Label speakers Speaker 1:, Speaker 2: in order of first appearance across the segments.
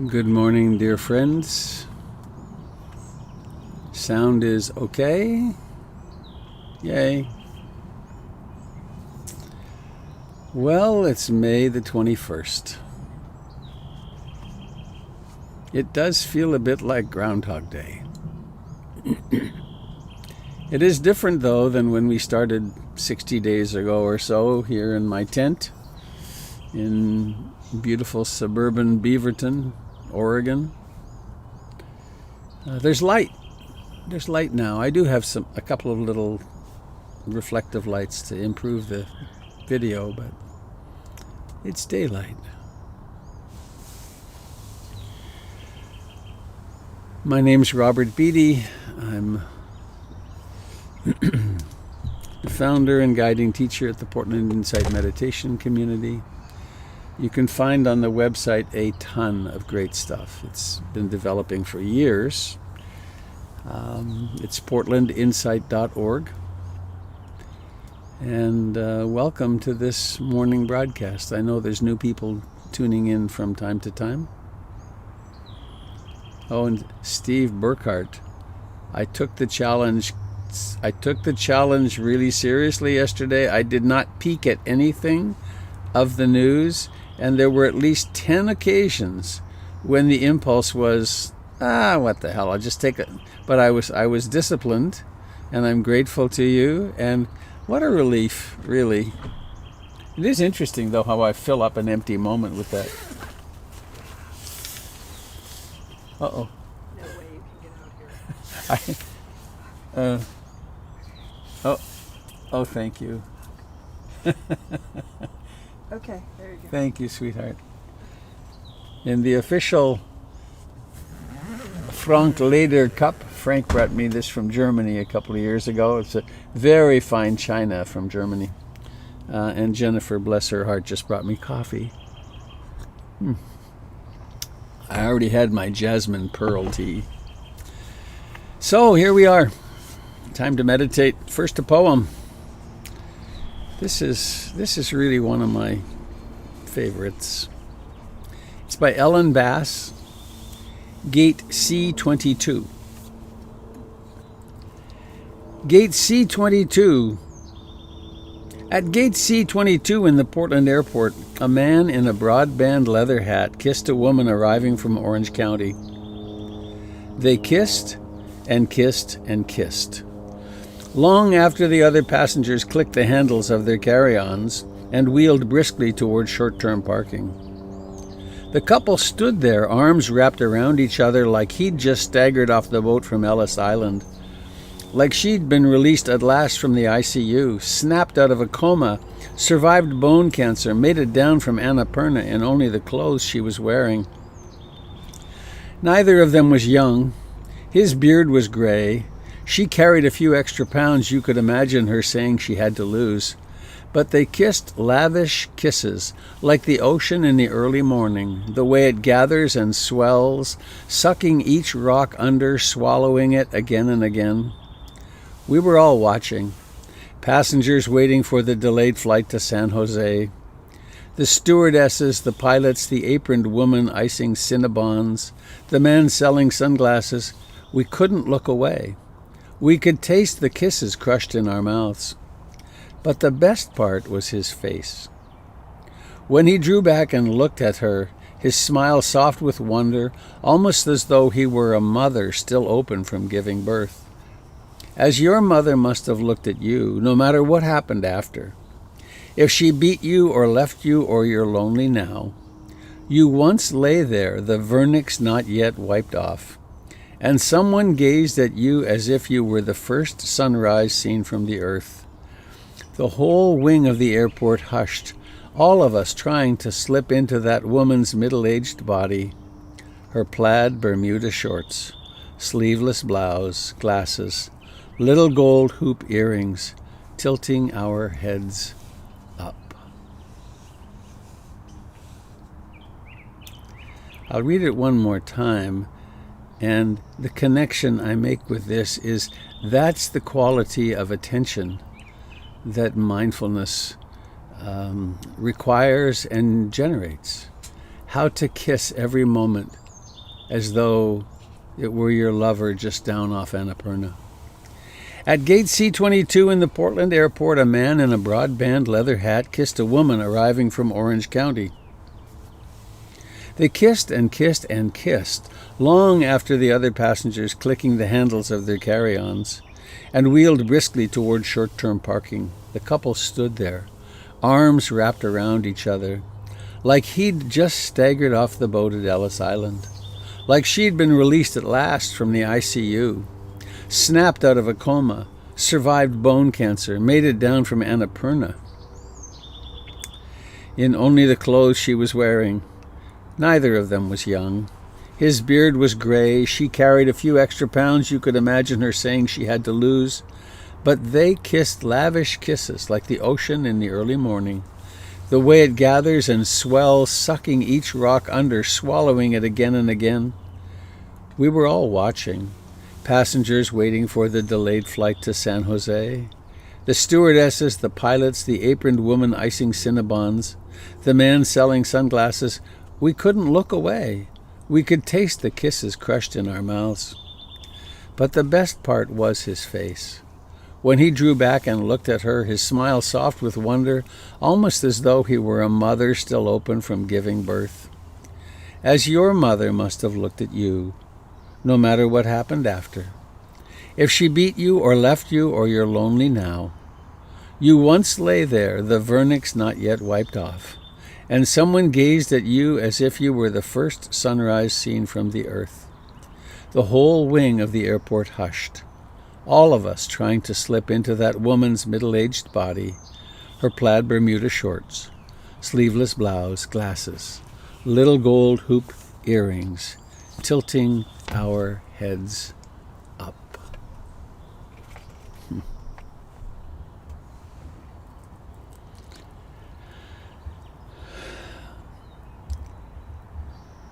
Speaker 1: Good morning, dear friends. Sound is okay? Yay. Well, it's May the 21st. It does feel a bit like Groundhog Day. It is different, though, than when we started 60 days ago or so here in my tent in beautiful suburban Beaverton, Oregon. There's light. There's light now. I do have a couple of little reflective lights to improve the video, but it's daylight. My name's Robert Beatty. I'm the founder and guiding teacher at the Portland Insight Meditation Community. You can find on the website a ton of great stuff. It's been developing for years. It's portlandinsight.org. And welcome to this morning broadcast. I know there's new people tuning in from time to time. Oh, and Steve Burkhart. I took the challenge really seriously yesterday. I did not peek at anything of the news. And there were at least 10 occasions when the impulse was, what the hell, I'll just take it. But I was disciplined, and I'm grateful to you. And what a relief, really. It is interesting, though, how I fill up an empty moment with that. Uh-oh.
Speaker 2: No way you can get out here.
Speaker 1: Oh, thank you.
Speaker 2: Okay, there you go.
Speaker 1: Thank you, sweetheart. In the official Frank Leder Cup, Frank brought me this from Germany a couple of years ago. It's a very fine china from Germany. And Jennifer, bless her heart, just brought me coffee. I already had my jasmine pearl tea. So here we are. Time to meditate. First, a poem. This is really one of my favorites. It's by Ellen Bass, Gate C22. Gate C22. At Gate C22 in the Portland airport, a man in a broadband leather hat kissed a woman arriving from Orange County. They kissed and kissed and kissed. Long after the other passengers clicked the handles of their carry-ons and wheeled briskly toward short-term parking. The couple stood there, arms wrapped around each other like he'd just staggered off the boat from Ellis Island. Like she'd been released at last from the ICU, snapped out of a coma, survived bone cancer, made it down from Annapurna in only the clothes she was wearing. Neither of them was young. His beard was gray. She carried a few extra pounds you could imagine her saying she had to lose. But they kissed lavish kisses, like the ocean in the early morning, the way it gathers and swells, sucking each rock under, swallowing it again and again. We were all watching, passengers waiting for the delayed flight to San Jose. The stewardesses, the pilots, the aproned woman icing Cinnabons, the man selling sunglasses. We couldn't look away. We could taste the kisses crushed in our mouths. But the best part was his face. When he drew back and looked at her, his smile soft with wonder, almost as though he were a mother still open from giving birth. As your mother must have looked at you, no matter what happened after. If she beat you or left you or you're lonely now, you once lay there, the vernix not yet wiped off. And someone gazed at you as if you were the first sunrise seen from the earth. The whole wing of the airport hushed, all of us trying to slip into that woman's middle-aged body. Her plaid Bermuda shorts, sleeveless blouse, glasses, little gold hoop earrings, tilting our heads up. I'll read it one more time. And the connection I make with this is that's the quality of attention that mindfulness requires and generates. How to kiss every moment as though it were your lover just down off Annapurna. At gate C-22 in the Portland airport, a man in a broadband leather hat kissed a woman arriving from Orange County. They kissed and kissed and kissed, long after the other passengers clicking the handles of their carry-ons, and wheeled briskly toward short-term parking. The couple stood there, arms wrapped around each other, like he'd just staggered off the boat at Ellis Island, like she'd been released at last from the ICU, snapped out of a coma, survived bone cancer, made it down from Annapurna. In only the clothes she was wearing. Neither of them was young. His beard was gray. She carried a few extra pounds you could imagine her saying she had to lose. But they kissed lavish kisses like the ocean in the early morning, the way it gathers and swells, sucking each rock under, swallowing it again and again. We were all watching, passengers waiting for the delayed flight to San Jose, the stewardesses, the pilots, the aproned woman icing Cinnabons, the man selling sunglasses. We couldn't look away. We could taste the kisses crushed in our mouths. But the best part was his face. When he drew back and looked at her, his smile soft with wonder, almost as though he were a mother still open from giving birth. As your mother must have looked at you, no matter what happened after. If she beat you or left you or you're lonely now, you once lay there, the vernix not yet wiped off, and someone gazed at you as if you were the first sunrise seen from the earth. The whole wing of the airport hushed, all of us trying to slip into that woman's middle-aged body, her plaid Bermuda shorts, sleeveless blouse, glasses, little gold hoop earrings, tilting our heads up.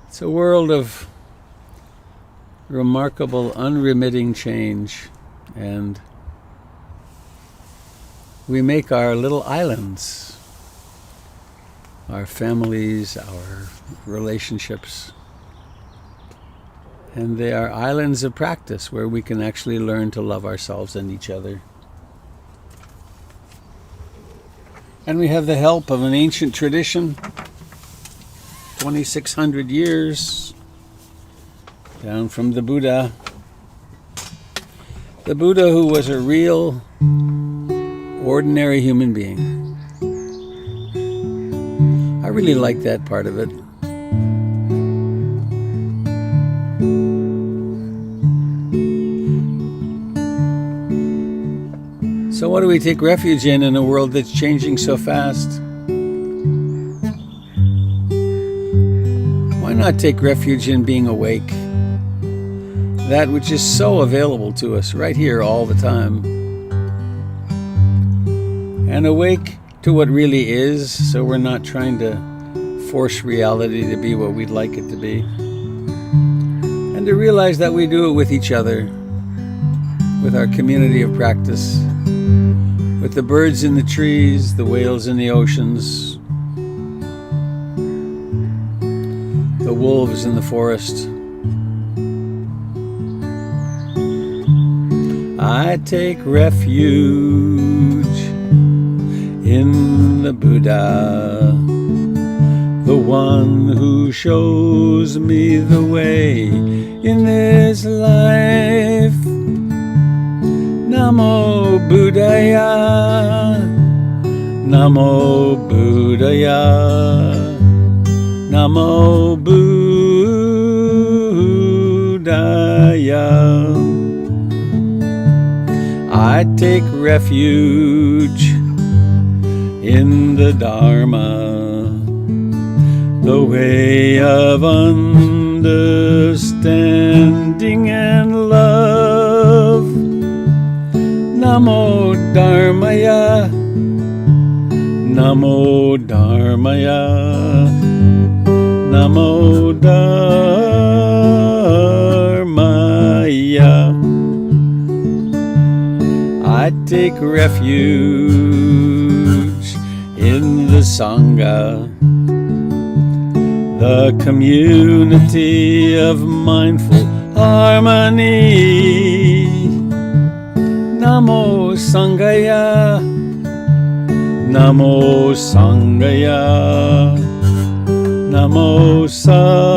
Speaker 1: It's a world of remarkable, unremitting change, and we make our little islands, our families, our relationships, and they are islands of practice where we can actually learn to love ourselves and each other. And we have the help of an ancient tradition, 2,600 years, down from the Buddha. The Buddha, who was a real, ordinary human being. I really like that part of it. So what do we take refuge in a world that's changing so fast? Why not take refuge in being awake? That which is so available to us right here all the time. And awake to what really is, so we're not trying to force reality to be what we'd like it to be. And to realize that we do it with each other, with our community of practice, with the birds in the trees, the whales in the oceans, the wolves in the forest. I take refuge in the Buddha, the one who shows me the way in this life. Namo Buddhaya, Namo Buddhaya, Namo Buddhaya. I take refuge in the Dharma, the way of understanding and love. Namo Dharmaya, Namo Dharmaya, Namo Dharmaya. I take refuge in the Sangha, the community of mindful harmony. Namo Sangaya, Namo Sangaya, Namo Sangaya.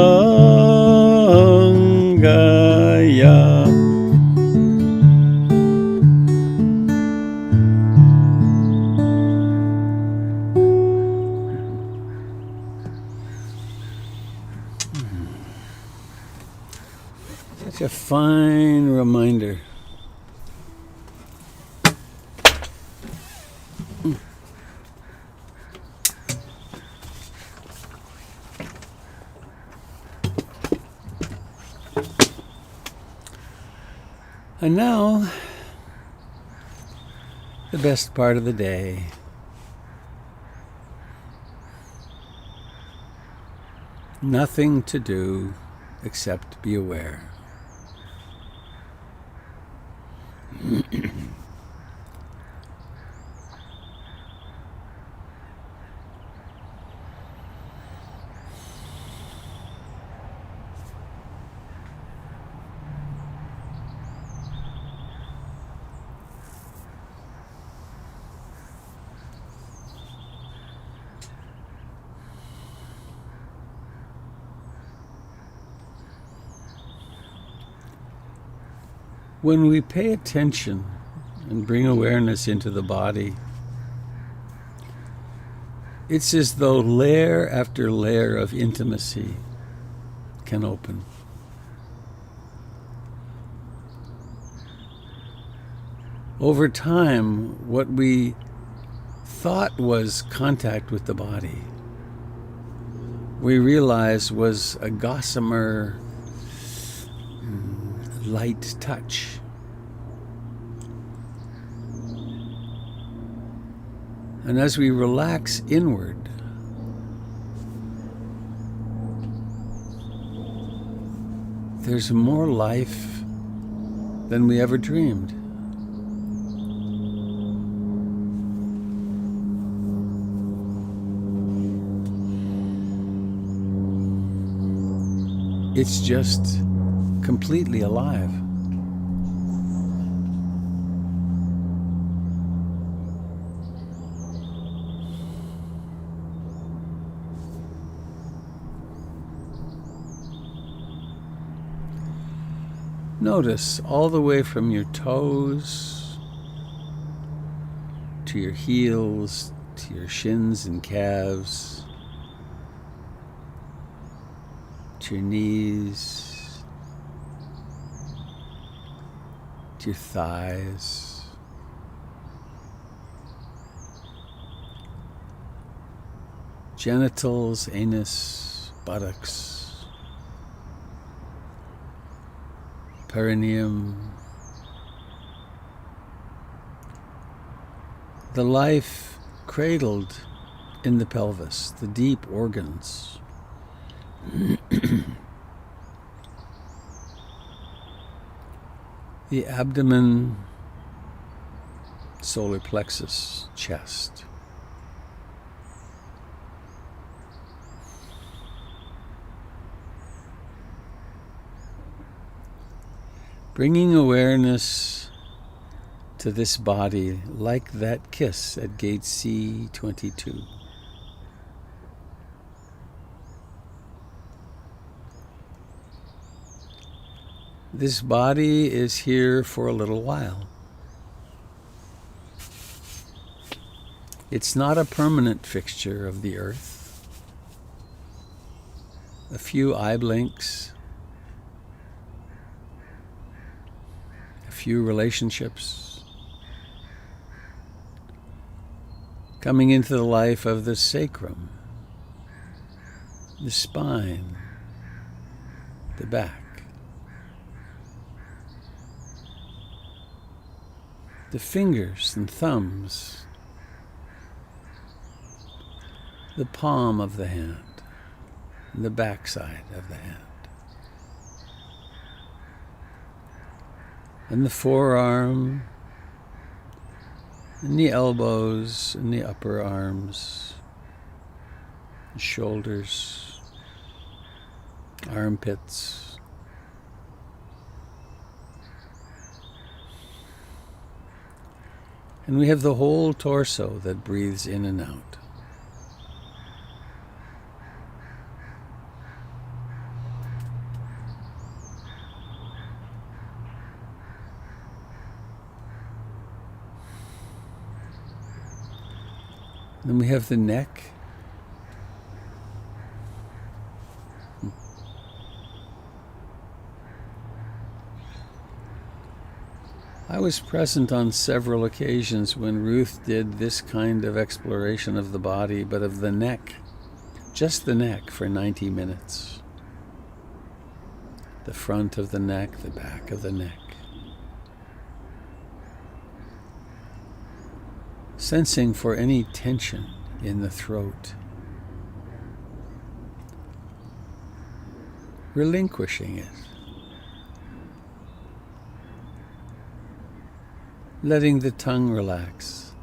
Speaker 1: Such a fine reminder. And now, the best part of the day. Nothing to do except be aware. When we pay attention and bring awareness into the body, it's as though layer after layer of intimacy can open. Over time, what we thought was contact with the body, we realized was a gossamer, light touch. And as we relax inward, there's more life than we ever dreamed. It's just completely alive. Notice all the way from your toes to your heels, to your shins and calves, to your knees, to your thighs, genitals, anus, buttocks, perineum, the life cradled in the pelvis, the deep organs. The abdomen, solar plexus, chest. Bringing awareness to this body like that kiss at gate C22. This body is here for a little while. It's not a permanent fixture of the earth. A few eye blinks, a few relationships, coming into the life of the sacrum, the spine, the back. The fingers and thumbs, the palm of the hand, and the backside of the hand, and the forearm, and the elbows, and the upper arms, the shoulders, armpits. And we have the whole torso that breathes in and out. Then we have the neck. I was present on several occasions when Ruth did this kind of exploration of the body, but of the neck, just the neck, for 90 minutes. The front of the neck, the back of the neck. Sensing for any tension in the throat. Relinquishing it. Letting the tongue relax.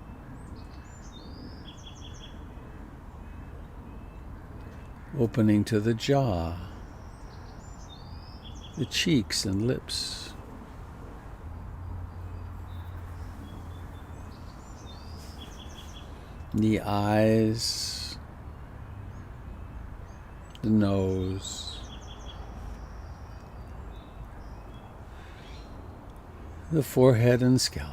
Speaker 1: Opening to the jaw, the cheeks and lips. The eyes, the nose, the forehead and scalp.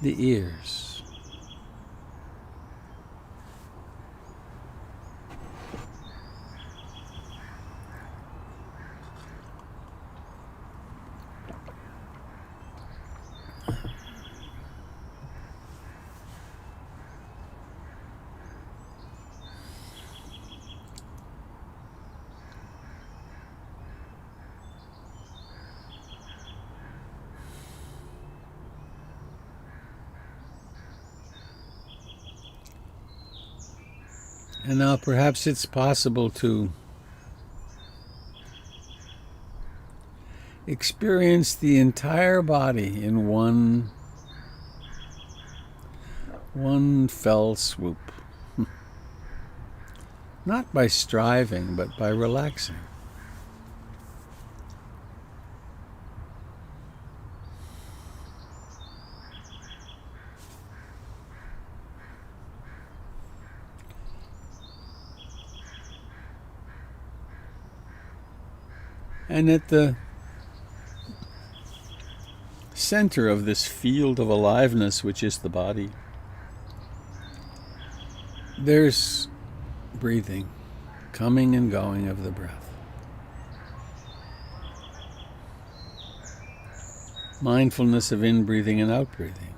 Speaker 1: The ears. And now perhaps it's possible to experience the entire body in one fell swoop. Not by striving, but by relaxing. And at the center of this field of aliveness, which is the body, there's breathing, coming and going of the breath. Mindfulness of in-breathing and out-breathing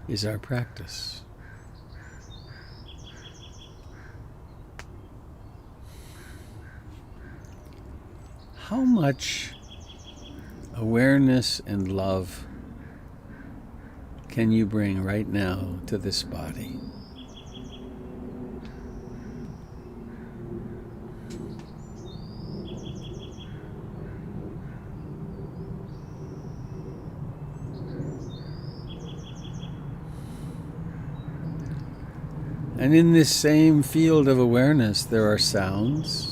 Speaker 1: is our practice. How much awareness and love can you bring right now to this body? And in this same field of awareness, there are sounds.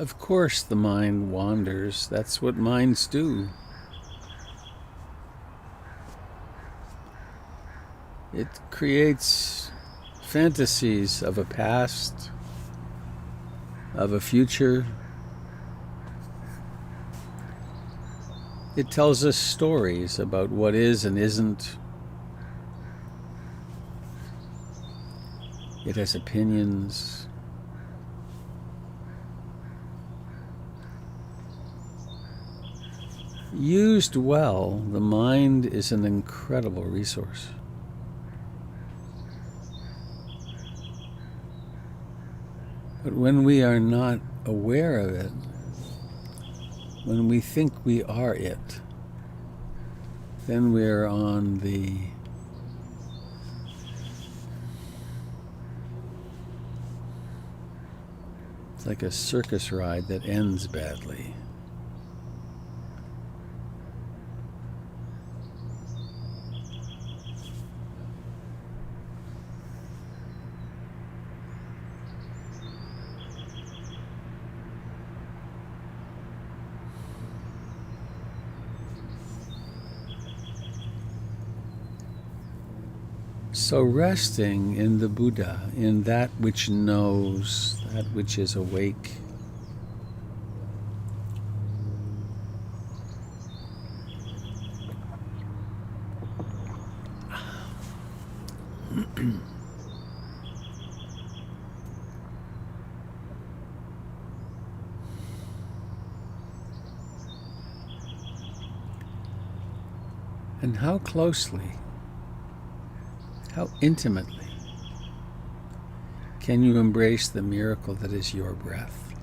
Speaker 1: Of course, the mind wanders. That's what minds do. It creates fantasies of a past, of a future. It tells us stories about what is and isn't. It has opinions. Used well, the mind is an incredible resource. But when we are not aware of it, when we think we are it, then we're on the it's like a circus ride that ends badly. So resting in the Buddha, in that which knows, that which is awake, and how closely, how intimately can you embrace the miracle that is your breath?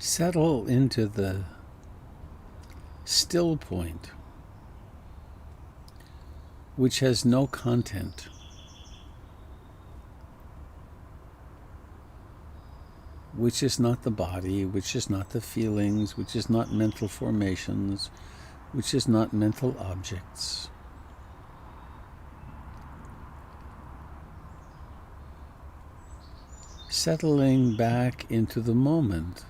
Speaker 1: Settle into the still point, which has no content, which is not the body, which is not the feelings, which is not mental formations, which is not mental objects. Settling back into the moment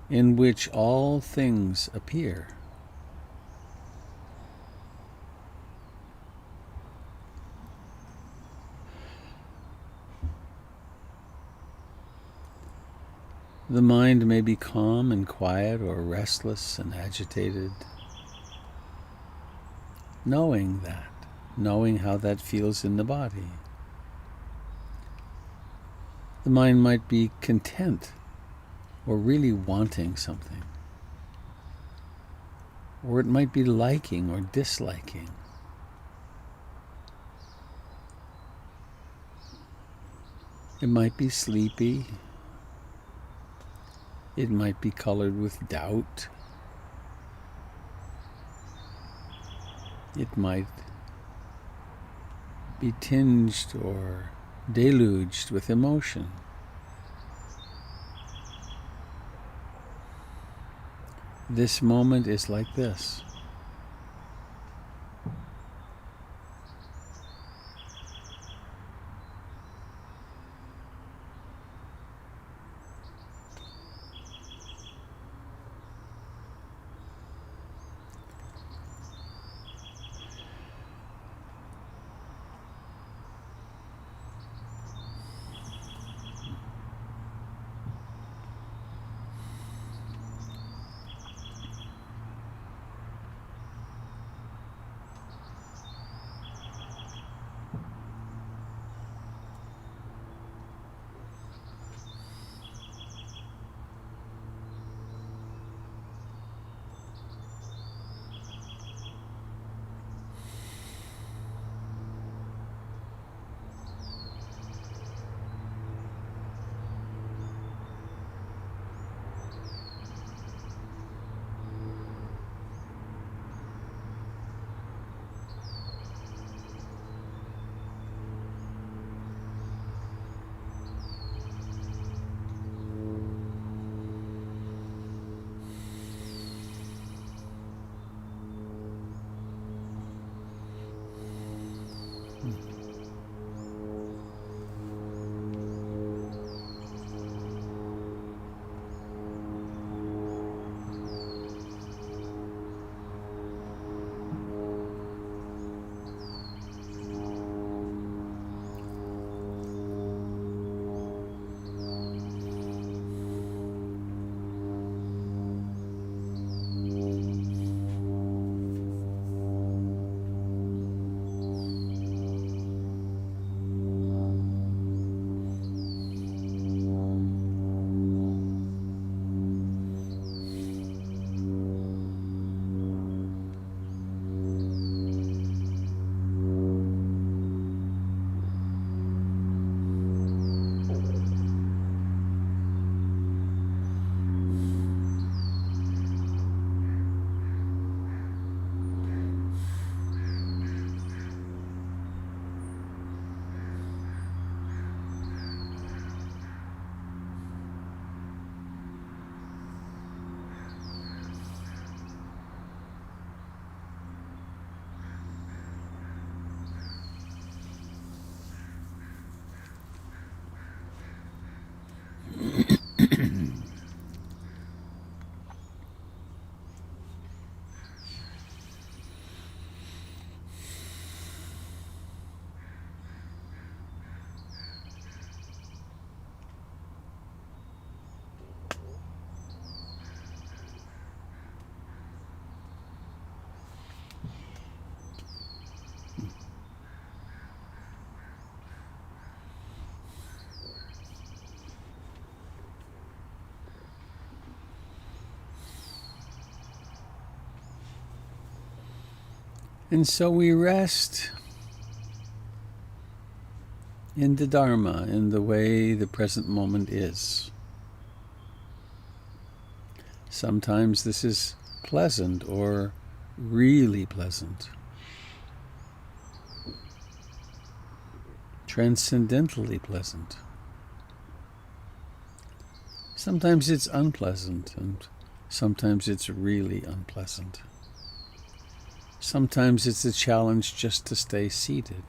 Speaker 1: in which all things appear. The mind may be calm and quiet or restless and agitated. Knowing how that feels in the body. The mind might be content or really wanting something. Or it might be liking or disliking. It might be sleepy. It might be colored with doubt. It might be tinged or deluged with emotion. This moment is like this. And so we rest in the Dharma, in the way the present moment is. Sometimes this is pleasant or really pleasant, transcendentally pleasant. Sometimes it's unpleasant, and sometimes it's really unpleasant. Sometimes it's a challenge just to stay seated.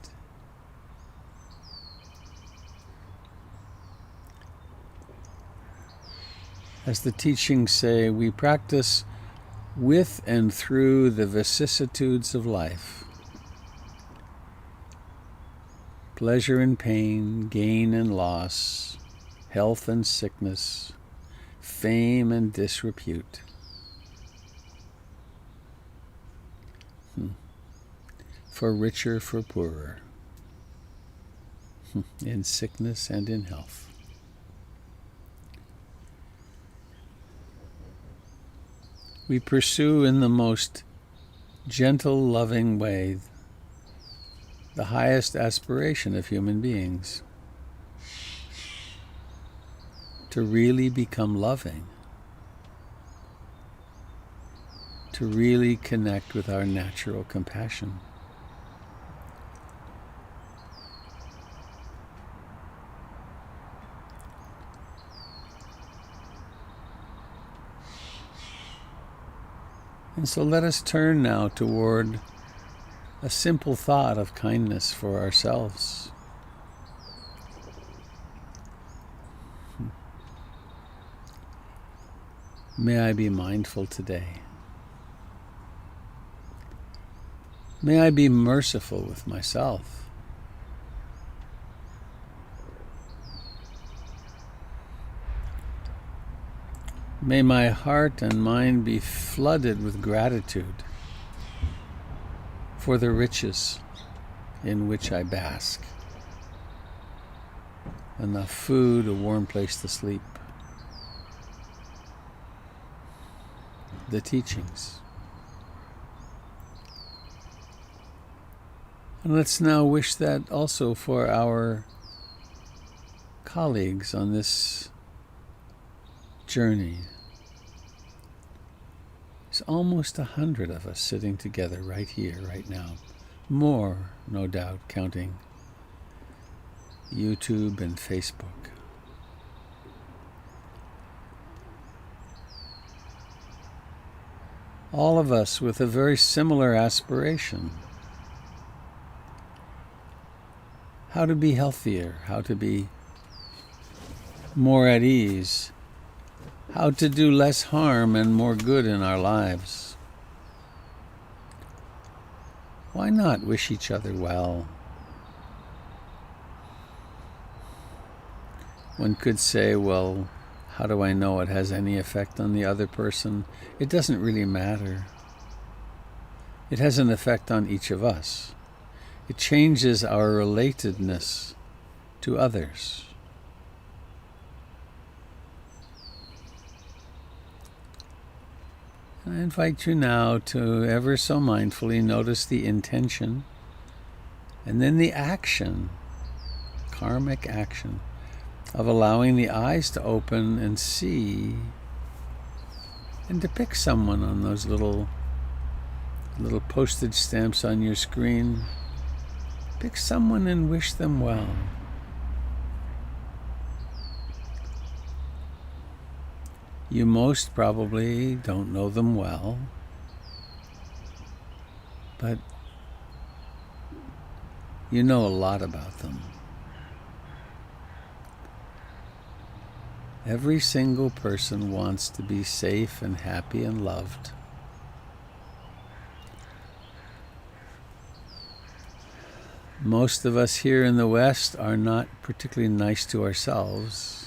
Speaker 1: As the teachings say, we practice with and through the vicissitudes of life. Pleasure and pain, gain and loss, health and sickness, fame and disrepute. For richer, for poorer, in sickness and in health. We pursue in the most gentle, loving way the highest aspiration of human beings, to really become loving, to really connect with our natural compassion. And so let us turn now toward a simple thought of kindness for ourselves. May I be mindful today. May I be merciful with myself. May my heart and mind be flooded with gratitude for the riches in which I bask. Enough food, a warm place to sleep. The teachings. And let's now wish that also for our colleagues on this journey. There's almost 100 of us sitting together right here, right now. More, no doubt, counting YouTube and Facebook. All of us with a very similar aspiration. How to be healthier, how to be more at ease, how to do less harm and more good in our lives. Why not wish each other well? One could say, well, how do I know it has any effect on the other person? It doesn't really matter. It has an effect on each of us. It changes our relatedness to others. I invite you now to ever so mindfully notice the intention and then the action, karmic action, of allowing the eyes to open and see and to pick someone on those little postage stamps on your screen. Pick someone and wish them well. You most probably don't know them well, but you know a lot about them. Every single person wants to be safe and happy and loved. Most of us here in the West are not particularly nice to ourselves.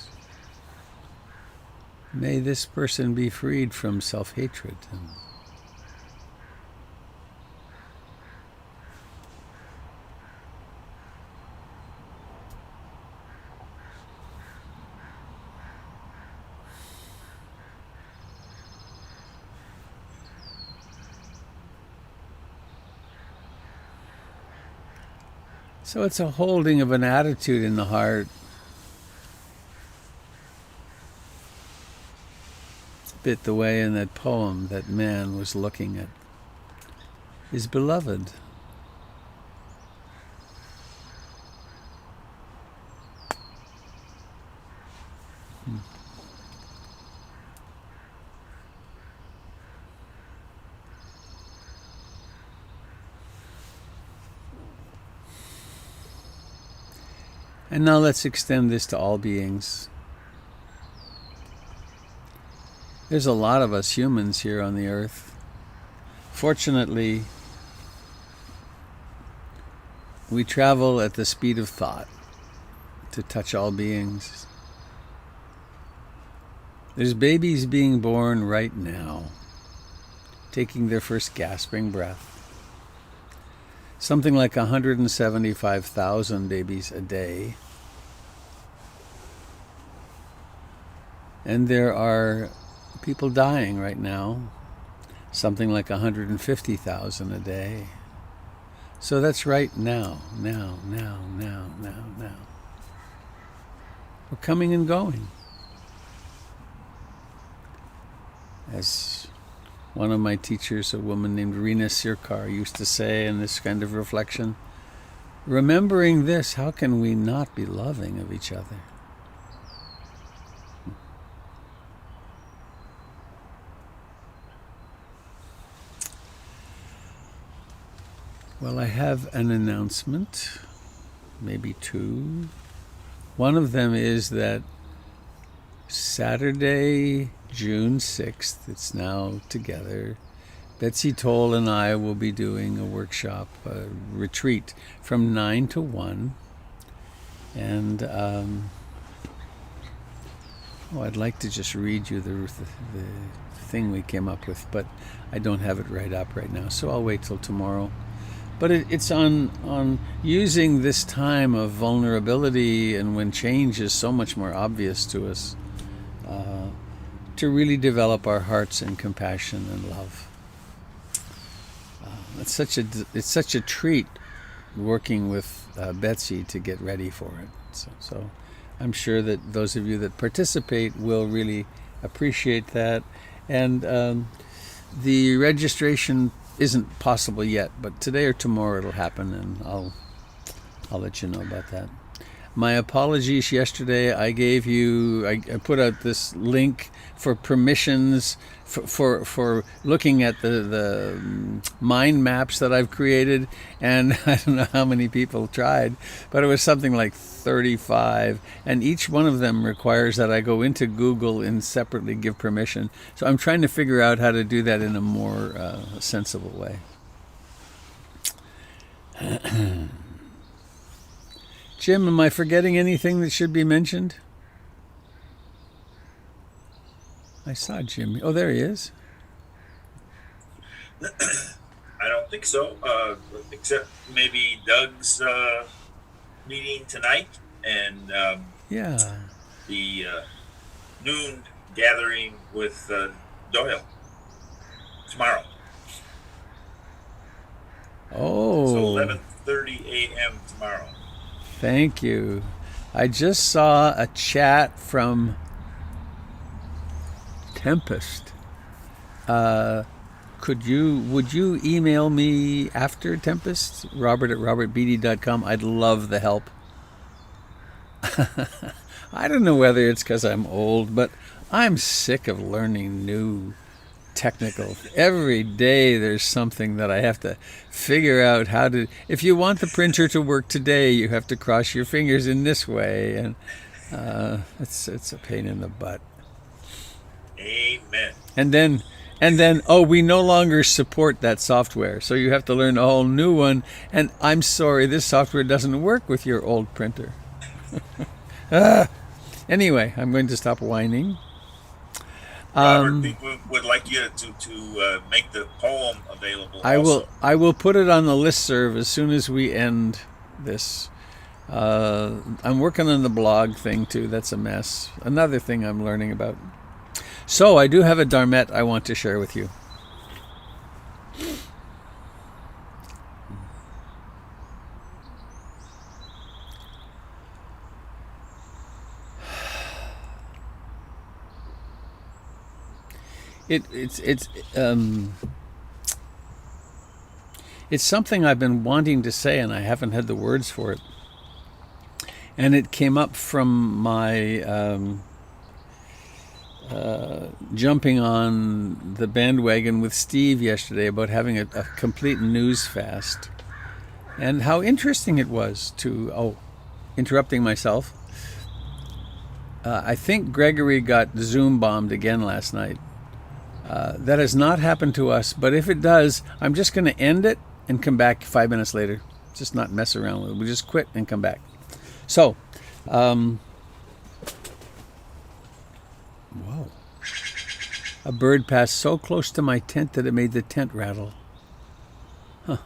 Speaker 1: May this person be freed from self-hatred. So it's a holding of an attitude in the heart. bit the way in that poem that man was looking at his beloved. And now let's extend this to all beings. There's a lot of us humans here on the earth. Fortunately, we travel at the speed of thought to touch all beings. There's babies being born right now, taking their first gasping breath. Something like 175,000 babies a day. And there are people dying right now, something like 150,000 a day. So that's right now. We're coming and going. As one of my teachers, a woman named Rina Sirkar, used to say in this kind of reflection, remembering this, how can we not be loving of each other? Well, I have an announcement, maybe two. One of them is that Saturday, June 6th, it's now together, Betsy Toll and I will be doing a workshop, a retreat from 9 to 1. And I'd like to just read you the thing we came up with, but I don't have it right up right now, so I'll wait till tomorrow. But it's on using this time of vulnerability and when change is so much more obvious to us, to really develop our hearts in compassion and love. It's such a treat working with Betsy to get ready for it. So I'm sure that those of you that participate will really appreciate that. And the registration isn't possible yet, but today or tomorrow it'll happen, and I'll let you know about that. My apologies yesterday. I put out this link for permissions for looking at the mind maps that I've created, and I don't know how many people tried, but it was something like 35, and each one of them requires that I go into Google and separately give permission. So I'm trying to figure out how to do that in a more sensible way. Jim, am I forgetting anything that should be mentioned? I saw Jim. Oh, there he is.
Speaker 3: I don't think so, except maybe Doug's meeting tonight and
Speaker 1: Yeah.
Speaker 3: the noon gathering with Doyle tomorrow.
Speaker 1: Oh.
Speaker 3: So 11:30 a.m. tomorrow.
Speaker 1: Thank you. I just saw a chat from Tempest. Would you email me after Tempest? Robert@robertbeatty.com. I'd love the help. I don't know whether it's because I'm old, but I'm sick of learning new technical. Every day there's something that I have to figure out how to. If you want the printer to work today, you have to cross your fingers in this way, and it's a pain in the butt.
Speaker 3: Amen.
Speaker 1: And then we no longer support that software, so you have to learn a whole new one. And I'm sorry, this software doesn't work with your old printer. Anyway, I'm going to stop whining.
Speaker 3: Robert, we would like you to make the poem available.
Speaker 1: I will put it on the listserv as soon as we end this. I'm working on the blog thing too. That's a mess. Another thing I'm learning about. So I do have a Dharmet I want to share with you. It's something I've been wanting to say, and I haven't had the words for it. And it came up from my jumping on the bandwagon with Steve yesterday about having a complete news fast, and how interesting it was to, interrupting myself. I think Gregory got Zoom bombed again last night. That has not happened to us, but if it does, I'm just going to end it and come back 5 minutes later. Just not mess around with it. We just quit and come back. So, whoa. A bird passed so close to my tent that it made the tent rattle. Huh.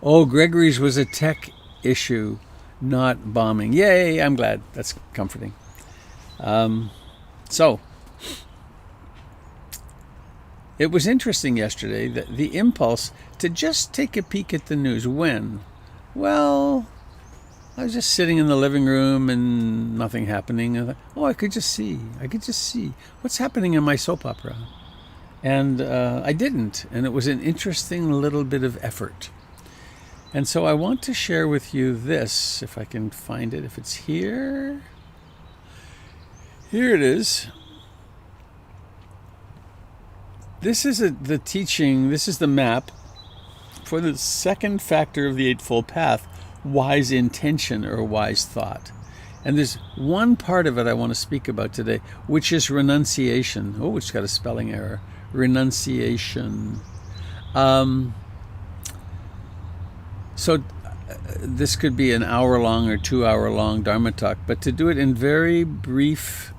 Speaker 1: Oh, Gregory's was a tech issue, not bombing. Yay, I'm glad. That's comforting. So, it was interesting yesterday, that the impulse to just take a peek at the news. When? Well, I was just sitting in the living room and nothing happening. I thought, I could just see what's happening in my soap opera. And I didn't. And it was an interesting little bit of effort. And so I want to share with you this, if I can find it, if it's here. Here it is. This is the teaching, this is the map for the second factor of the Eightfold Path, wise intention or wise thought. And there's one part of it I want to speak about today, which is renunciation. Oh, it's got a spelling error. Renunciation. So this could be an hour-long or 2-hour-long Dharma talk, but to do it in very brief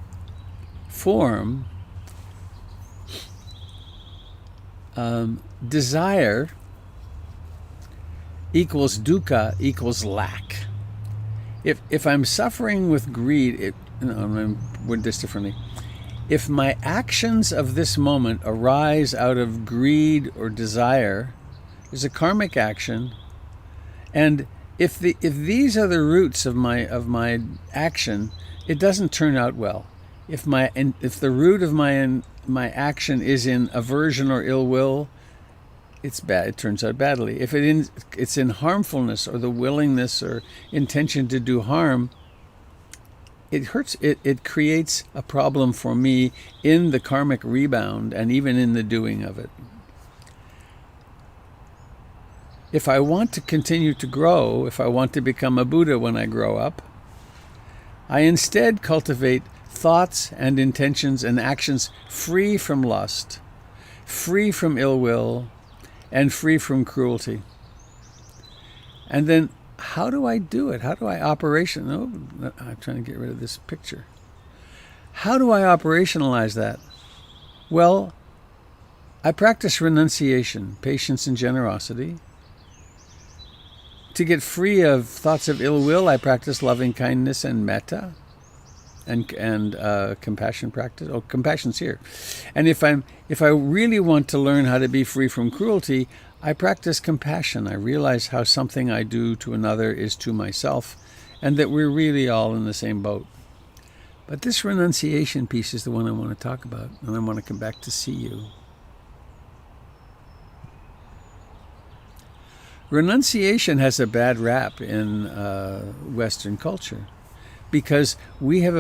Speaker 1: form, desire equals dukkha equals lack. If I'm suffering with greed, I'm going to word this differently. If my actions of this moment arise out of greed or desire, there's a karmic action, and if these are the roots of my action, it doesn't turn out well. If the root of my action is in aversion or ill will, it's bad. It turns out badly. If it's in harmfulness or the willingness or intention to do harm, it hurts. It creates a problem for me in the karmic rebound and even in the doing of it. If I want to continue to grow, if I want to become a Buddha when I grow up, I instead cultivate thoughts and intentions and actions free from lust, free from ill will, and free from cruelty. And then how do I do it? How do I I'm trying to get rid of this picture. How do I operationalize that? Well, I practice renunciation, patience and generosity. To get free of thoughts of ill will, I practice loving kindness and metta, and compassion practice. Oh, compassion's here. And if I really want to learn how to be free from cruelty, I practice compassion. I realize how something I do to another is to myself, and that we're really all in the same boat. But this renunciation piece is the one I want to talk about, and I want to come back to see you. Renunciation has a bad rap in Western culture because we have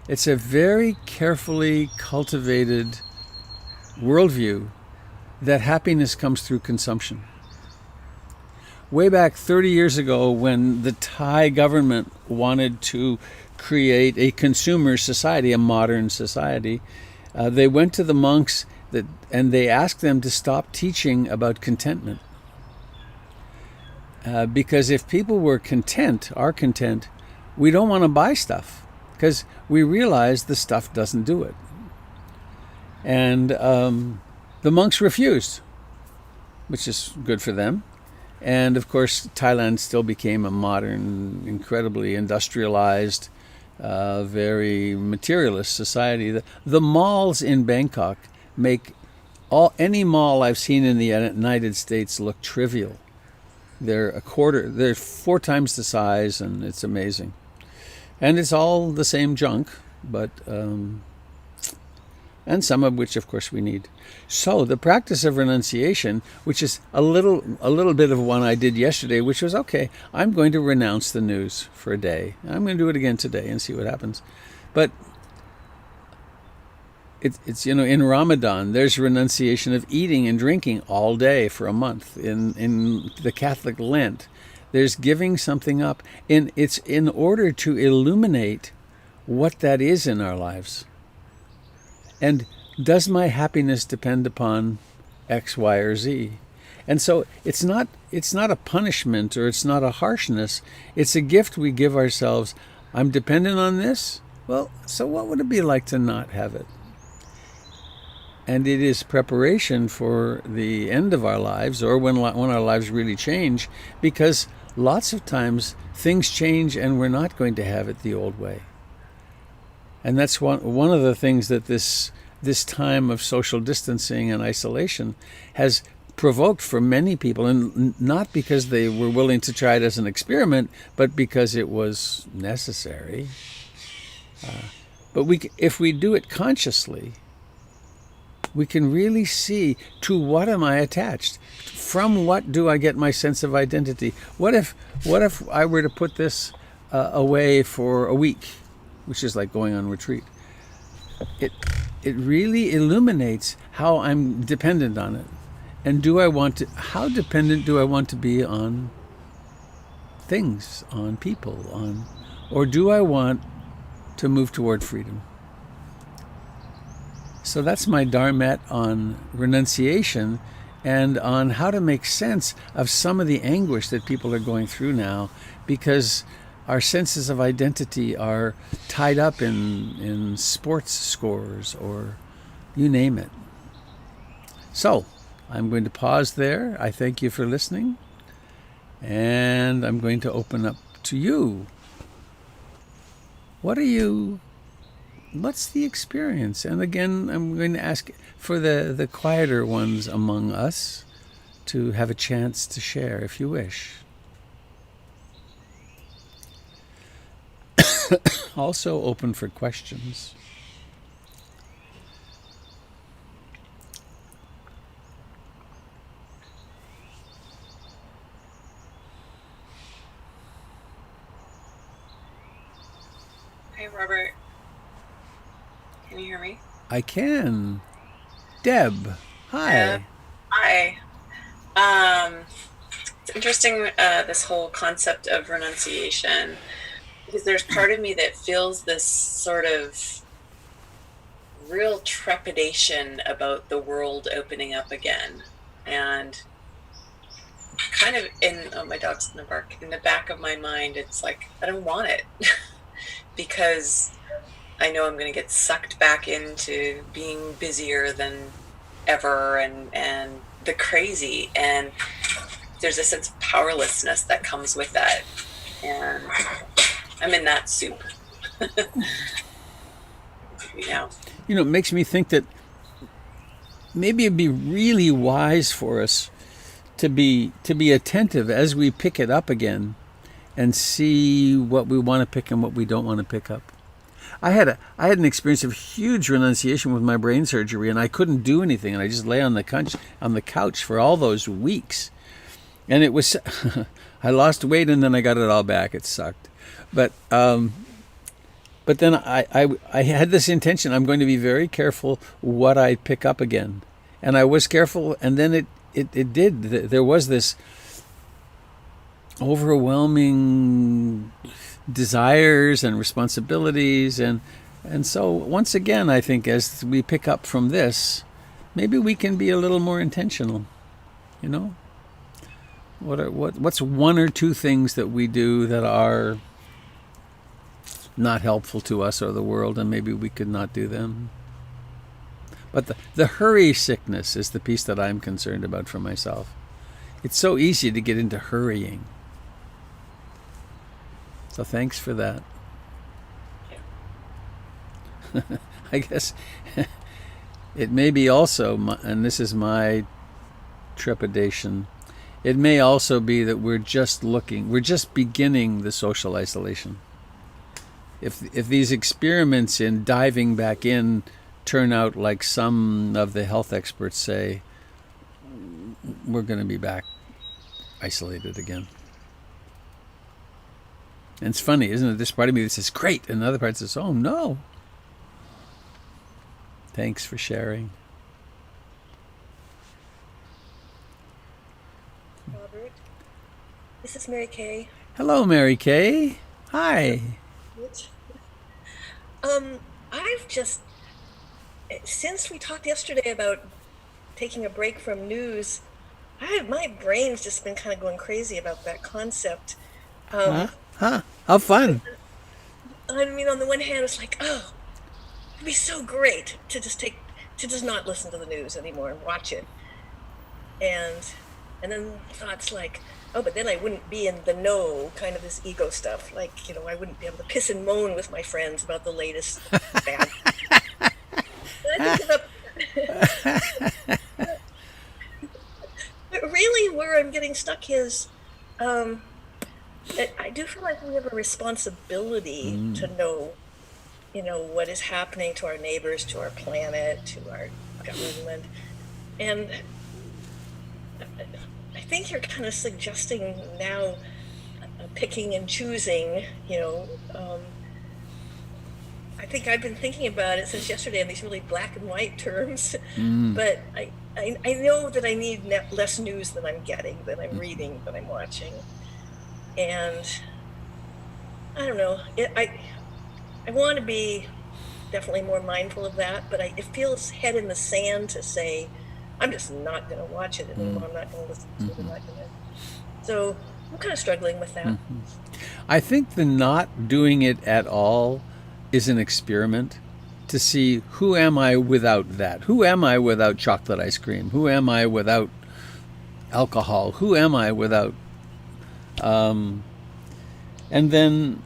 Speaker 1: it's a very carefully cultivated worldview that happiness comes through consumption. Way back 30 years ago, when the Thai government wanted to create a consumer society, a modern society, they went to the monks and they asked them to stop teaching about contentment. Because if people are content, we don't want to buy stuff because we realize the stuff doesn't do it. And the monks refused, which is good for them. And of course, Thailand still became a modern, incredibly industrialized, very materialist society. The malls in Bangkok make any mall I've seen in the United States look trivial. They're 4 times the size, and it's amazing. And it's all the same junk, but and some of which, of course, we need. So the practice of renunciation, which is a little bit of one I did yesterday, which was, okay, I'm going to renounce the news for a day. I'm going to do it again today and see what happens. But it's in Ramadan, there's renunciation of eating and drinking all day for a month. In the Catholic Lent, there's giving something up. And it's in order to illuminate what that is in our lives. And does my happiness depend upon X, Y, or Z? And so it's not a punishment, or it's not a harshness. It's a gift we give ourselves. I'm dependent on this. Well, so what would it be like to not have it? And it is preparation for the end of our lives, or when our lives really change, because lots of times things change and we're not going to have it the old way. And that's one of the things that this time of social distancing and isolation has provoked for many people, and not because they were willing to try it as an experiment, but because it was necessary. But if we do it consciously, we can really see, to what am I attached? From what do I get my sense of identity? What if I were to put this away for a week, which is like going on retreat? It really illuminates how I'm dependent on it. And how dependent do I want to be on things, on people, or do I want to move toward freedom? So that's my dharmat on renunciation, and on how to make sense of some of the anguish that people are going through now, because our senses of identity are tied up in sports scores, or you name it. So I'm going to pause there. I thank you for listening, and I'm going to open up to you. What's the experience? And again, I'm going to ask for the quieter ones among us to have a chance to share, if you wish. Also open for questions.
Speaker 4: Hi, Robert. Can you hear me?
Speaker 1: I can. Deb, hi.
Speaker 4: Hi. It's interesting, this whole concept of renunciation, because there's part of me that feels this sort of real trepidation about the world opening up again. And kind of my dog's gonna bark, in the back of my mind, it's like, I don't want it. Because I know I'm going to get sucked back into being busier than ever, and the crazy, and there's a sense of powerlessness that comes with that, and I'm in that soup.
Speaker 1: It makes me think that maybe it'd be really wise for us to be attentive as we pick it up again, and see what we want to pick and what we don't want to pick up. I had an experience of huge renunciation with my brain surgery, and I couldn't do anything, and I just lay on the couch for all those weeks, and it was I lost weight, and then I got it all back. It sucked, but then I had this intention: I'm going to be very careful what I pick up again, and I was careful, and then it did. There was this overwhelming desires and responsibilities, and so once again, I think as we pick up from this, maybe we can be a little more intentional. What's one or two things that we do that are not helpful to us or the world, and maybe we could not do them. But the hurry sickness is the piece that I'm concerned about for myself. It's so easy to get into hurrying. So thanks for that. I guess it may be also, and this is my trepidation, it may also be that we're just beginning the social isolation. If these experiments in diving back in turn out like some of the health experts say, we're going to be back isolated again. And it's funny, isn't it? This part of me that says, great, and the other part says, oh no. Thanks for sharing.
Speaker 5: Robert, this is Mary Kay.
Speaker 1: Hello, Mary Kay. Hi.
Speaker 5: I've just, since we talked yesterday about taking a break from news, my brain's just been kind of going crazy about that concept.
Speaker 1: How fun.
Speaker 5: I mean, on the one hand, it's like, oh, it'd be so great to just not listen to the news anymore and watch it. And then thoughts like, oh, but then I wouldn't be in the know, kind of this ego stuff. Like, I wouldn't be able to piss and moan with my friends about the latest bad. But really, where I'm getting stuck is, I do feel like we have a responsibility to know, what is happening to our neighbors, to our planet, to our government. And I think you're kind of suggesting now picking and choosing, I think I've been thinking about it since yesterday in these really black and white terms, but I know that I need less news than I'm getting, than I'm reading, than I'm watching. And I don't know, I want to be definitely more mindful of that, but it feels head in the sand to say, I'm just not going to watch it anymore. I'm not going to listen to it. I'm not going to. So I'm kind of struggling with that.
Speaker 1: I think the not doing it at all is an experiment to see, who am I without that? Who am I without chocolate ice cream? Who am I without alcohol? Who am I without? And then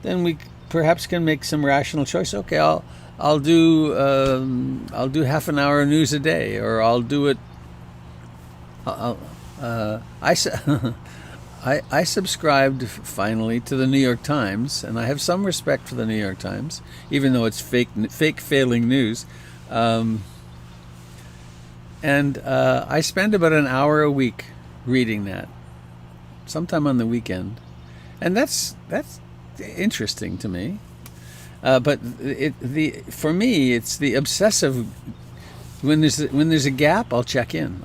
Speaker 1: we perhaps can make some rational choice. Okay, I'll do half an hour of news a day, or I'll do it. I subscribed finally to the New York Times, and I have some respect for the New York Times, even though it's fake failing news. And I spend about an hour a week reading that, sometime on the weekend, and that's interesting to me. But for me, it's the obsessive. When there's a gap, I'll check in.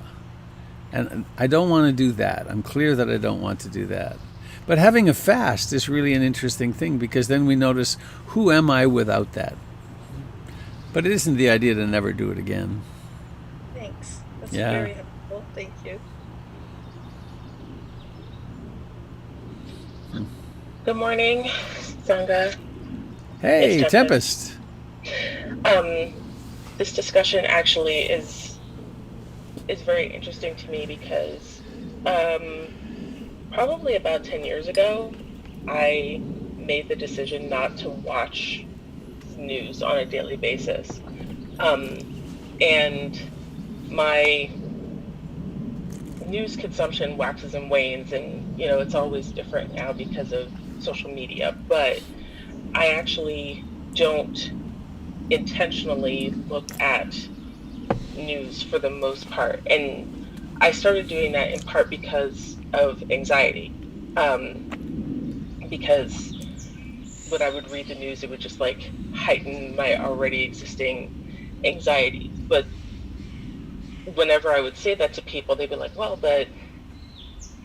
Speaker 1: And I don't want to do that. I'm clear that I don't want to do that. But having a fast is really an interesting thing, because then we notice, who am I without that? But it isn't the idea to never do it again.
Speaker 5: Thanks. That's
Speaker 1: Yeah.
Speaker 5: very helpful. Thank you.
Speaker 6: Good morning, Sangha.
Speaker 1: Hey,
Speaker 6: It's
Speaker 1: Tempest.
Speaker 6: This discussion actually is very interesting to me because probably about 10 years ago, I made the decision not to watch news on a daily basis. And my news consumption waxes and wanes, and it's always different now because of social media, but I actually don't intentionally look at news for the most part. And I started doing that in part because of anxiety. Because when I would read the news, it would just like heighten my already existing anxiety. But whenever I would say that to people, they'd be like, well, but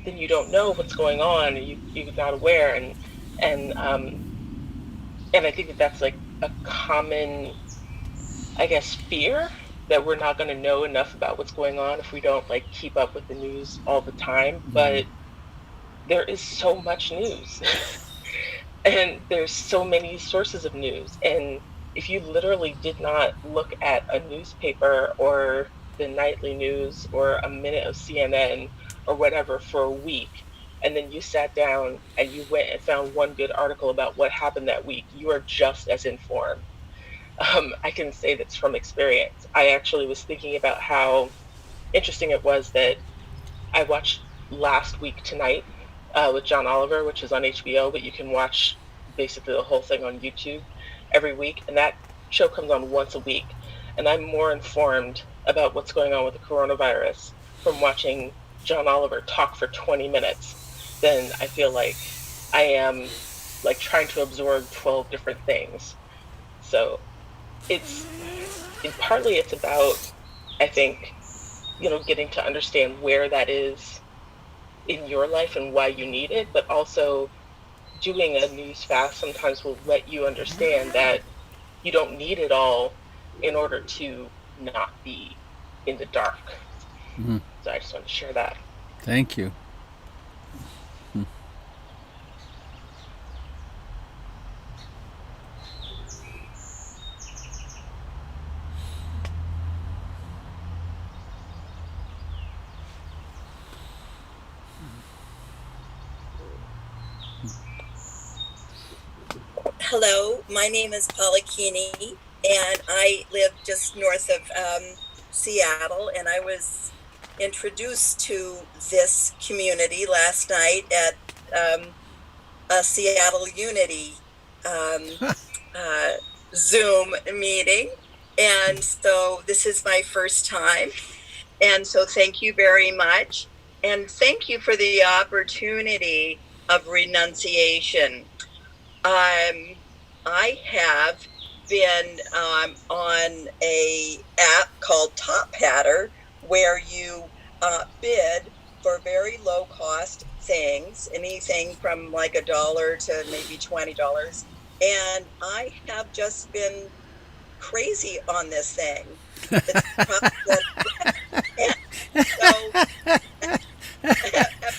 Speaker 6: then you don't know what's going on, and you're not aware. And I think that that's like a common, I guess, fear that we're not going to know enough about what's going on if we don't like keep up with the news all the time. But there is so much news and there's so many sources of news. And if you literally did not look at a newspaper or the nightly news or a minute of CNN or whatever for a week, and then you sat down and you went and found one good article about what happened that week, you are just as informed. I can say that's from experience. I actually was thinking about how interesting it was that I watched Last Week Tonight with John Oliver, which is on HBO, but you can watch basically the whole thing on YouTube every week. And that show comes on once a week, and I'm more informed about what's going on with the coronavirus from watching John Oliver talk for 20 minutes than I feel like I am like trying to absorb 12 different things. So partly it's about, I think, getting to understand where that is in your life and why you need it, but also doing a news fast sometimes will let you understand that you don't need it all in order to not be in the dark.
Speaker 1: Mhm.
Speaker 6: So I just want to share that.
Speaker 1: Thank you.
Speaker 7: Hello, my name is Paula Keeney, and I live just north of Seattle, and I was introduced to this community last night at a Seattle Unity Zoom meeting, and so this is my first time, and so thank you very much, and thank you for the opportunity of renunciation. I have been on a app called Top Hatter, where you bid for very low cost things, anything from like $1 to maybe $20. And I have just been crazy on this thing. So,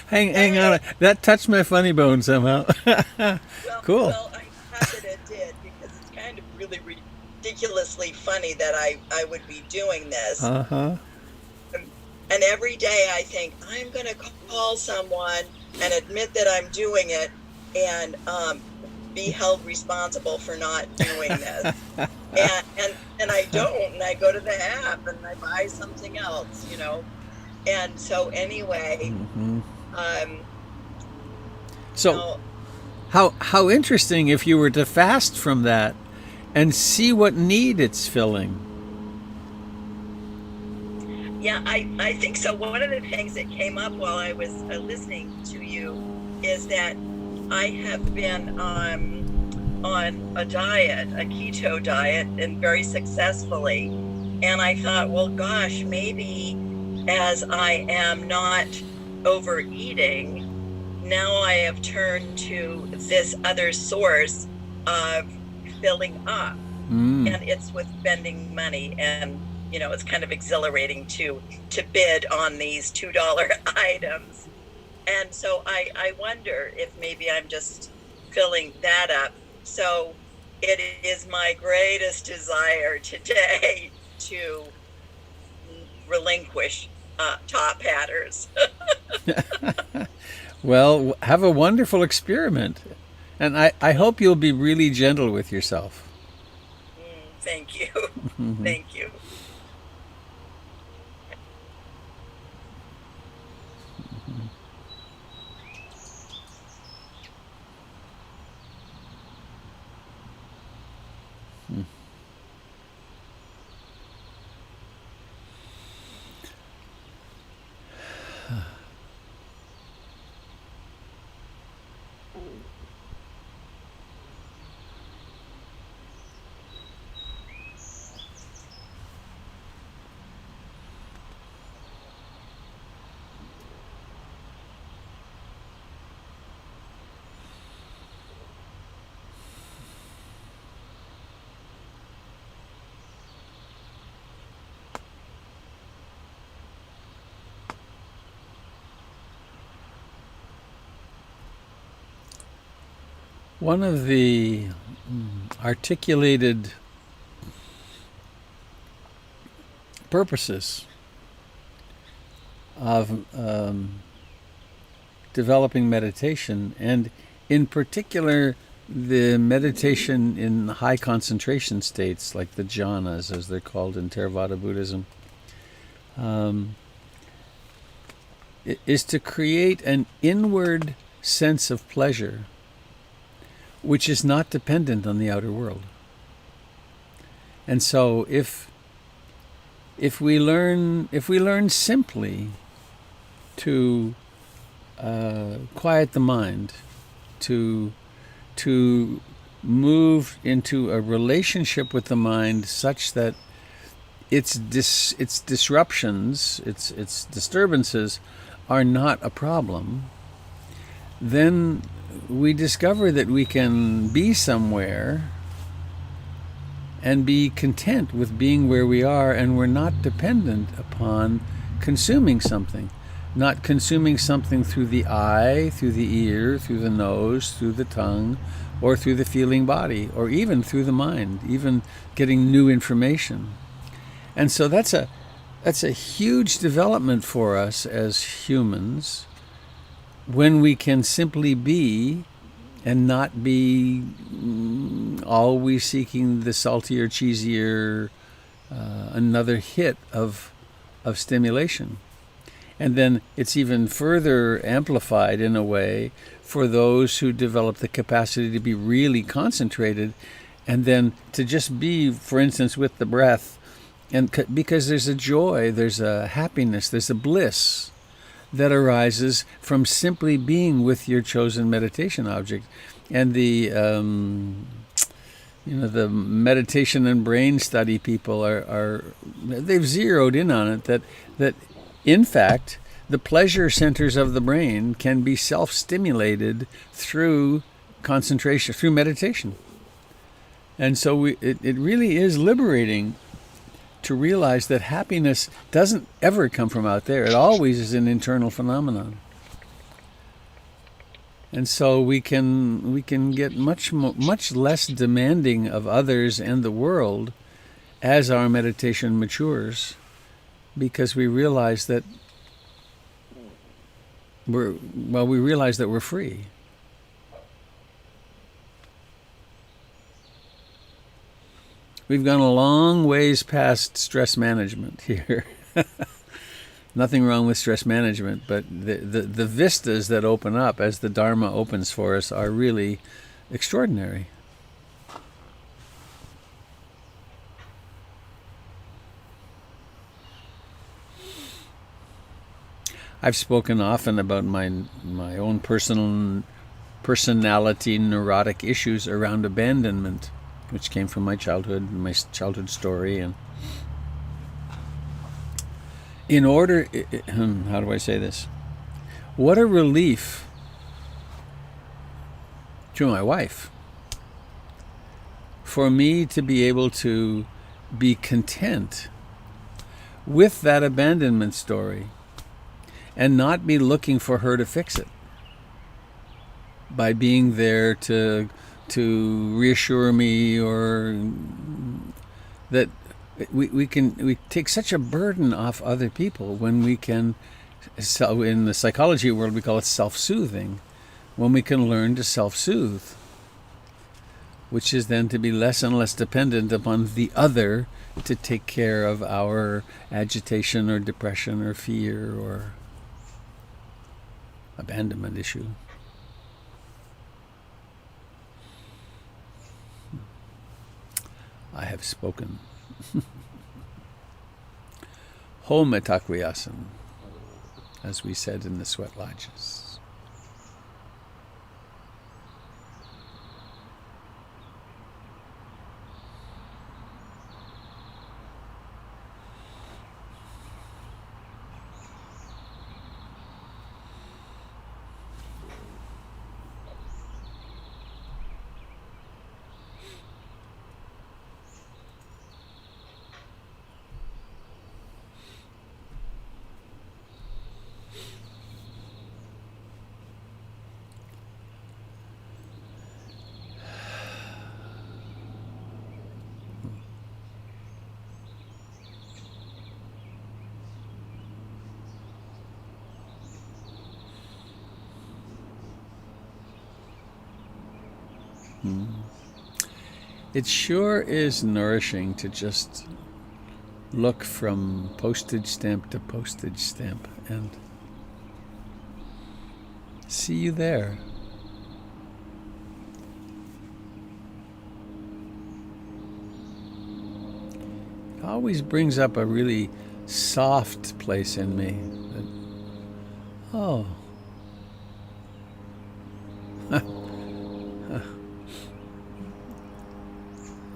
Speaker 1: Hang on. That touched my funny bone somehow. Cool.
Speaker 7: Well, I'm happy that it did, because it's kind of really ridiculously funny that I would be doing this.
Speaker 1: Uh-huh.
Speaker 7: And every day I think, I'm going to call someone and admit that I'm doing it and be held responsible for not doing this. and I don't. And I go to the app and I buy something else, And so anyway,
Speaker 1: So how interesting if you were to fast from that and see what need it's filling.
Speaker 7: Yeah, I think so. One of the things that came up while I was listening to you is that I have been on a diet, a keto diet, and very successfully. And I thought, well, gosh, maybe as I am not overeating, now I have turned to this other source of filling up. And it's with spending money, and it's kind of exhilarating to bid on these $2 items. And so I wonder if maybe I'm just filling that up. So it is my greatest desire today to relinquish Top Hatters.
Speaker 1: Well, have a wonderful experiment. And I hope you'll be really gentle with yourself.
Speaker 7: Thank you. Thank you.
Speaker 1: One of the articulated purposes of developing meditation, and in particular the meditation in high concentration states like the jhanas, as they're called in Theravada Buddhism, is to create an inward sense of pleasure which is not dependent on the outer world. And so if we learn simply to quiet the mind, to move into a relationship with the mind such that its disruptions, its disturbances are not a problem, then we discover that we can be somewhere and be content with being where we are, and we're not dependent upon consuming something. Not consuming something through the eye, through the ear, through the nose, through the tongue, or through the feeling body, or even through the mind, even getting new information. And so that's a huge development for us as humans, when we can simply be and not be always seeking the saltier, cheesier, another hit of stimulation. And then it's even further amplified in a way for those who develop the capacity to be really concentrated, and then to just be, for instance, with the breath, and because there's a joy, there's a happiness, there's a bliss that arises from simply being with your chosen meditation object. And the the meditation and brain study people they've zeroed in on it, that in fact the pleasure centers of the brain can be self-stimulated through concentration, through meditation. And so it really is liberating to realize that happiness doesn't ever come from out there. It always is an internal phenomenon. And so we can get much less demanding of others and the world as our meditation matures, because we realize that we're free. We've gone a long ways past stress management here. Nothing wrong with stress management, but the vistas that open up as the Dharma opens for us are really extraordinary. I've spoken often about my own personality neurotic issues around abandonment, which came from my childhood story. And in order, how do I say this? What a relief to my wife for me to be able to be content with that abandonment story and not be looking for her to fix it by being there to reassure me, or that we take such a burden off other people when we can, in the psychology world we call it self-soothing, when we can learn to self-soothe, which is then to be less and less dependent upon the other to take care of our agitation or depression or fear or abandonment issue. I have spoken. Ho metakriyasan, as we said in the sweat lodges. It sure is nourishing to just look from postage stamp to postage stamp and see you there. always brings up a really soft place in me. Oh.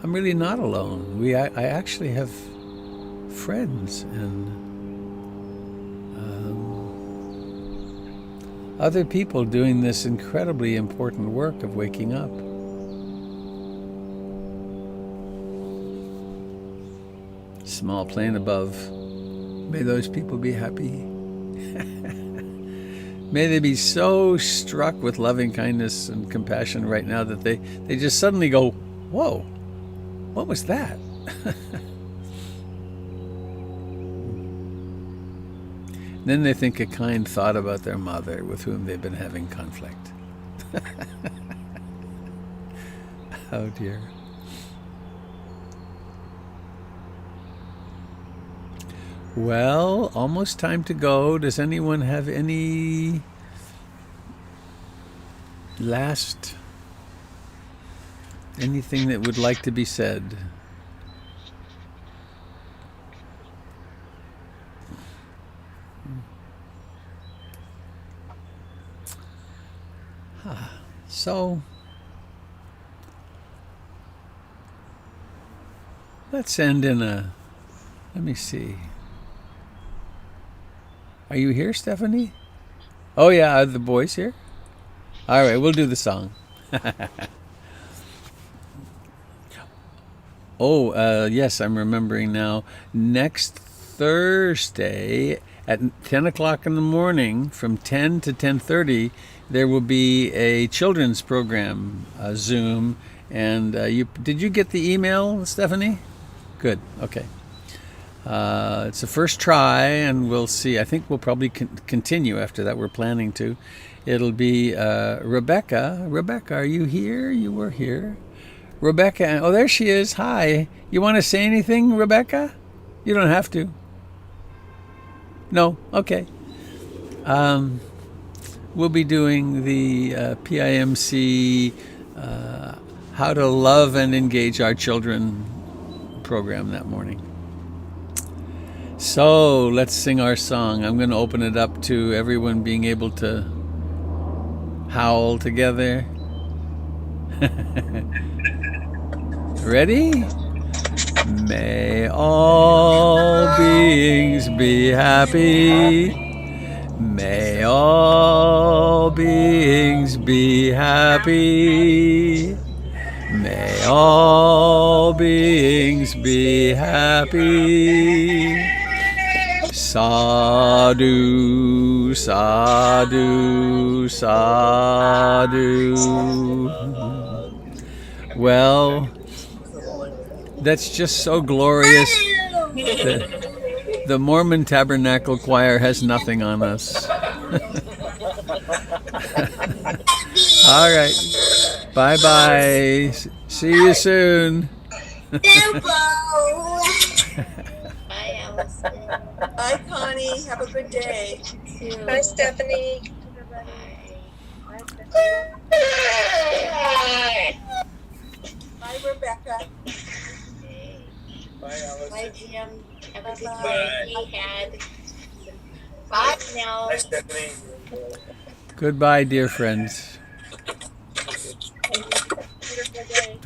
Speaker 1: I'm really not alone. I actually have friends and other people doing this incredibly important work of waking up. Small plane above. May those people be happy. May they be so struck with loving kindness and compassion right now that they just suddenly go, whoa, what was that? Then they think a kind thought about their mother with whom they've been having conflict. Oh dear. Well, almost time to go. Does anyone have any anything that would like to be said? So, let's end in let me see. Are you here, Stephanie? Oh yeah, are the boys here? All right, we'll do the song. Yes, I'm remembering now. Next Thursday at 10 o'clock in the morning, from 10 to 10:30, there will be a children's program, Zoom. And did you get the email, Stephanie? Good, okay. It's the first try, and we'll see. I think we'll probably continue after that. We're planning to. It'll be Rebecca. Rebecca, are you here? You were here. Rebecca, oh, there she is. Hi. You want to say anything, Rebecca? You don't have to. No? Okay. We'll be doing the PIMC How to Love and Engage Our Children program that morning. So let's sing our song. I'm going to open it up to everyone being able to howl together. Ready? May all beings be happy. May all beings be happy. May all beings be happy. Sadhu, sadhu, sadhu. Well, that's just so glorious. The Mormon Tabernacle Choir has nothing on us. All right. Bye-bye. See you soon.
Speaker 5: Bye, Allison.
Speaker 2: Bye, Connie. Have a good day.
Speaker 5: Bye, Stephanie.
Speaker 2: Bye, Rebecca.
Speaker 3: Bye, Alice.
Speaker 5: Bye, Jim. Have a good
Speaker 2: Bye.
Speaker 5: day. He had. Bye now.
Speaker 3: Bye, Stephanie.
Speaker 1: Goodbye, dear friends.
Speaker 5: Beautiful day.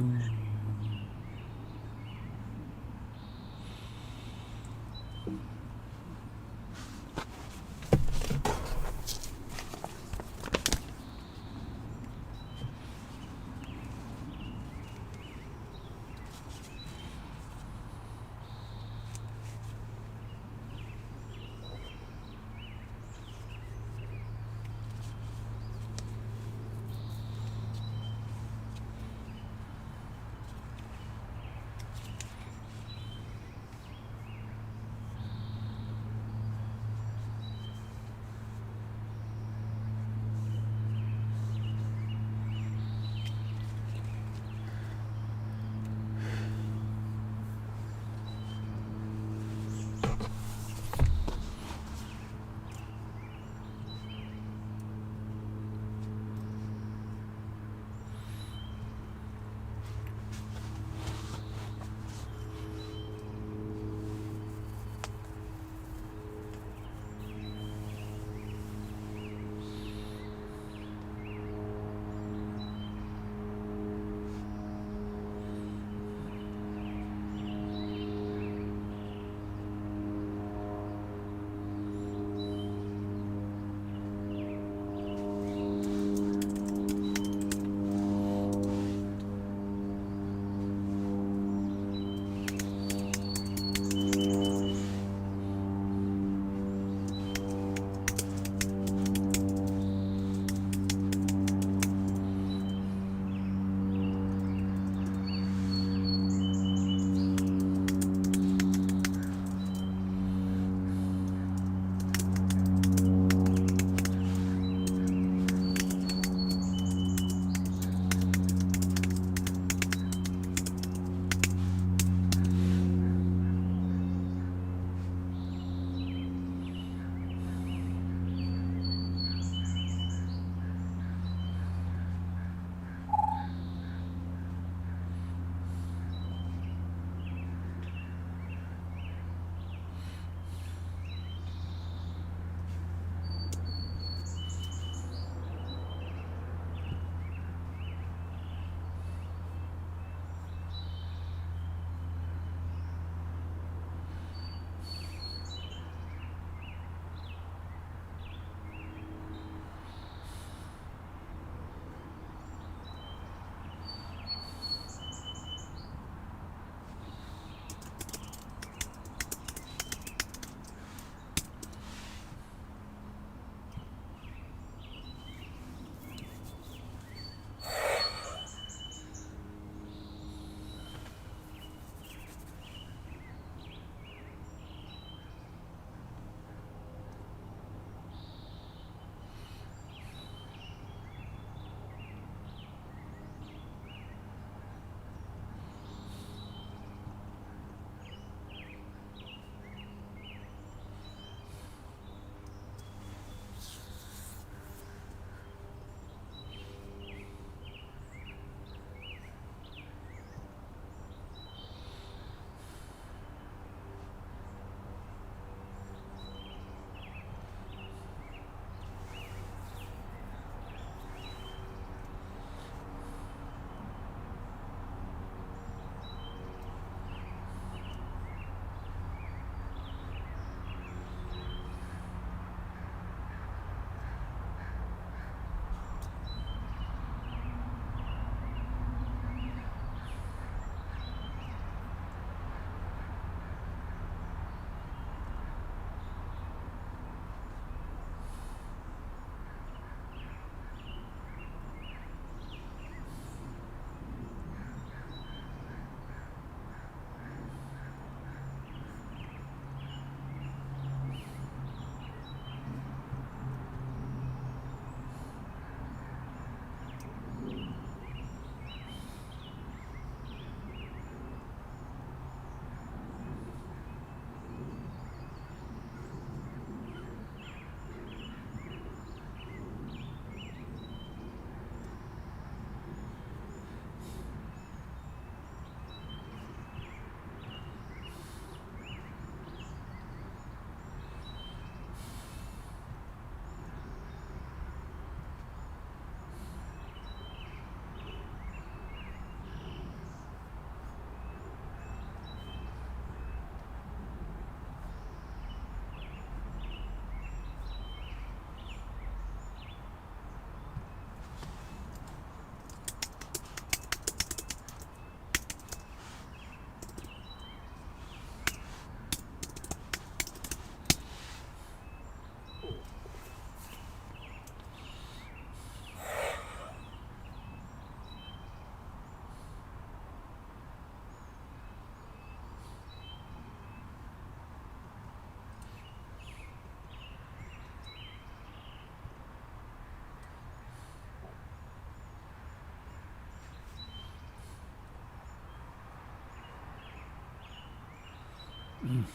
Speaker 1: 21.